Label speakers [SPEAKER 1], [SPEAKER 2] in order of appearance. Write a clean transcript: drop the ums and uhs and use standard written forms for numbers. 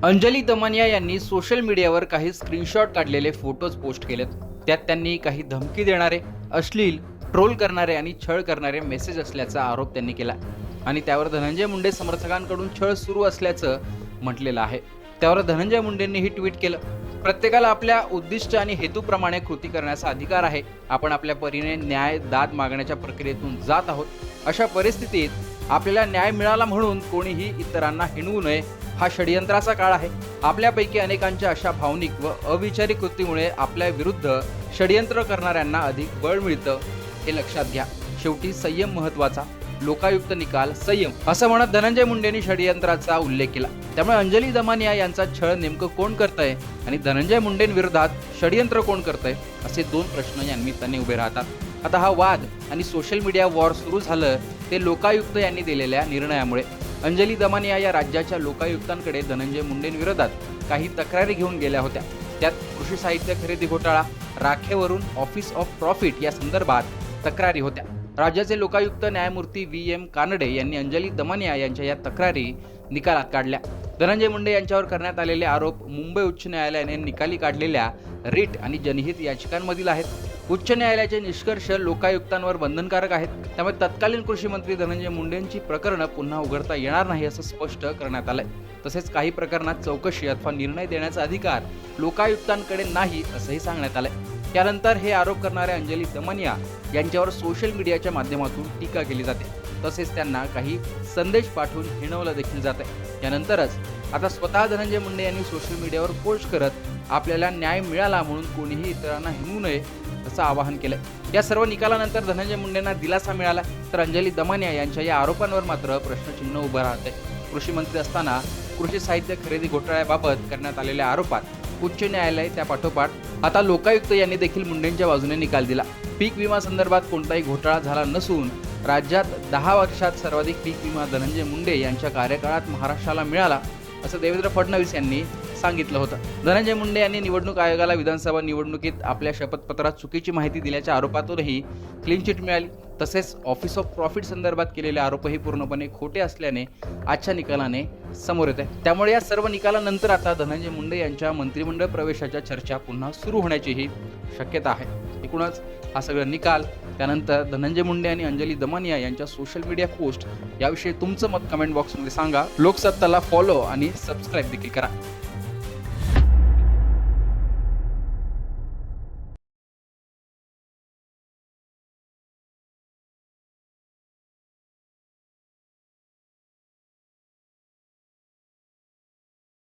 [SPEAKER 1] अंजली दमानिया यांनी सोशल मीडियावर काही स्क्रीनशॉट काढलेले फोटोज पोस्ट केलेत. त्यात त्यांनी काही धमकी देणारे, अश्लील, ट्रोल करणारे आणि छळ करणारे मेसेज असल्याचा आरोप त्यांनी केला आणि त्यावर धनंजय मुंडे समर्थकांकडून छळ सुरू असल्याचं म्हटलेलं आहे. त्यावर धनंजय मुंडेंनी ही ट्विट केलं, प्रत्येकाला आपल्या उद्दिष्ट आणि हेतूप्रमाणे कृती करण्याचा अधिकार आहे. आपण आपल्या परीने न्याय दाद मागण्याच्या प्रक्रियेतून जात आहोत. अशा परिस्थितीत आपल्याला न्याय मिळाला म्हणून कोणीही इतरांना हिणवू नये. हा षडयंत्राचा काळ आहे. आपल्यापैकी अनेकांच्या अशा भावनिक व अविचारी कृतीमुळे आपल्या विरुद्ध षडयंत्र करणाऱ्यांना अधिक बळ मिळतं, हे लक्षात घ्या. शेवटी संयम महत्वाचा, लोकायुक्त निकाल संयम, असं म्हणत धनंजय मुंडेंनी षडयंत्राचा उल्लेख केला. त्यामुळे अंजली दमानिया यांचा छळ नेमकं कोण करतंय आणि धनंजय मुंडेंविरोधात षडयंत्र कोण करतंय, असे दोन प्रश्न या निमित्ताने उभे राहतात. आता हा वाद आणि सोशल मीडिया वॉर सुरू झालं ते लोकायुक्त यांनी दिलेल्या निर्णयामुळे. अंजली दमानिया या राज्याच्या लोकायुक्तांकडे धनंजय मुंडेंविरोधात काही तक्रारी घेऊन गेल्या होत्या. त्यात कृषी साहित्य खरेदी घोटाळा, राखेवरून ऑफिस ऑफ प्रॉफिट या संदर्भात तक्रारी होत्या. राज्याचे लोकायुक्त न्यायमूर्ती VM कानडे यांनी अंजली दमानिया यांच्या या तक्रारी निकालात काढल्या. धनंजय मुंडे यांच्यावर करण्यात आलेले आरोप मुंबई उच्च न्यायालयाने निकाली काढलेल्या रिट आणि जनहित याचिकांमधील आहेत. उच्च न्यायालयाचे निष्कर्ष लोकायुक्तांवर बंधनकारक आहेत. त्यामुळे तत्कालीन कृषी मंत्री धनंजय मुंडेंची प्रकरणं पुन्हा उघडता येणार नाही असं स्पष्ट करण्यात आलंय. तसेच काही प्रकरणात चौकशी अथवा निर्णय देण्याचा अधिकार लोकायुक्तांकडे नाही असंही सांगण्यात आलंय. त्यानंतर हे आरोप करणाऱ्या अंजली दमानिया यांच्यावर सोशल मीडियाच्या माध्यमातून टीका केली जाते. तसेच त्यांना काही संदेश पाठवून हिणवलं देखील जात आहे. यानंतरच आता स्वतः धनंजय मुंडे यांनी सोशल मीडियावर पोस्ट करत आपल्याला न्याय मिळाला म्हणून कोणीही इतरांना हिणवू नये असं आवाहन केलंय. या सर्व निकालानंतर धनंजय मुंडेंना दिलासा मिळाला, तर अंजली दमानिया यांच्या या आरोपांवर मात्र प्रश्नचिन्ह उभं राहतंय. कृषी मंत्री असताना कृषी साहित्य खरेदी घोटाळ्याबाबत करण्यात आलेल्या आरोपात उच्च न्यायालय, त्या पाठोपाठ आता लोकायुक्त यांनी देखील मुंडेंच्या बाजूने निकाल दिला. पीक विमा संदर्भात कोणताही घोटाळा झाला नसून राज्यात 10 वर्षात सर्वाधिक पीक विमा धनंजय मुंडे यांच्या कार्यकाळात महाराष्ट्राला मिळाला, असं देवेंद्र फडणवीस यांनी सांगितलं होतं. धनंजय मुंडे यांनी निवडणूक आयोगाला विधानसभा निवडणुकीत आपल्या शपथपत्रात चुकीची माहिती दिल्याच्या आरोपातूनही क्लीन चिट मिळाली. तसेच ऑफिस ऑफ प्रॉफिट संदर्भात केलेले आरोपही पूर्णपणे खोटे असल्याने आजच्या निकालाने समोर येत आहे. त्यामुळे या सर्व निकालानंतर आता धनंजय मुंडे यांच्या मंत्रिमंडळ प्रवेशाच्या चर्चा पुन्हा सुरू होण्याचीही शक्यता आहे. एकूणच हा सगळा निकाल, त्यानंतर धनंजय मुंडे आणि अंजली दमानिया यांच्या सोशल मीडिया पोस्ट याविषयी तुमचं मत कमेंट बॉक्समध्ये सांगा. लोकसत्ताला फॉलो आणि सबस्क्राईब देखील करा.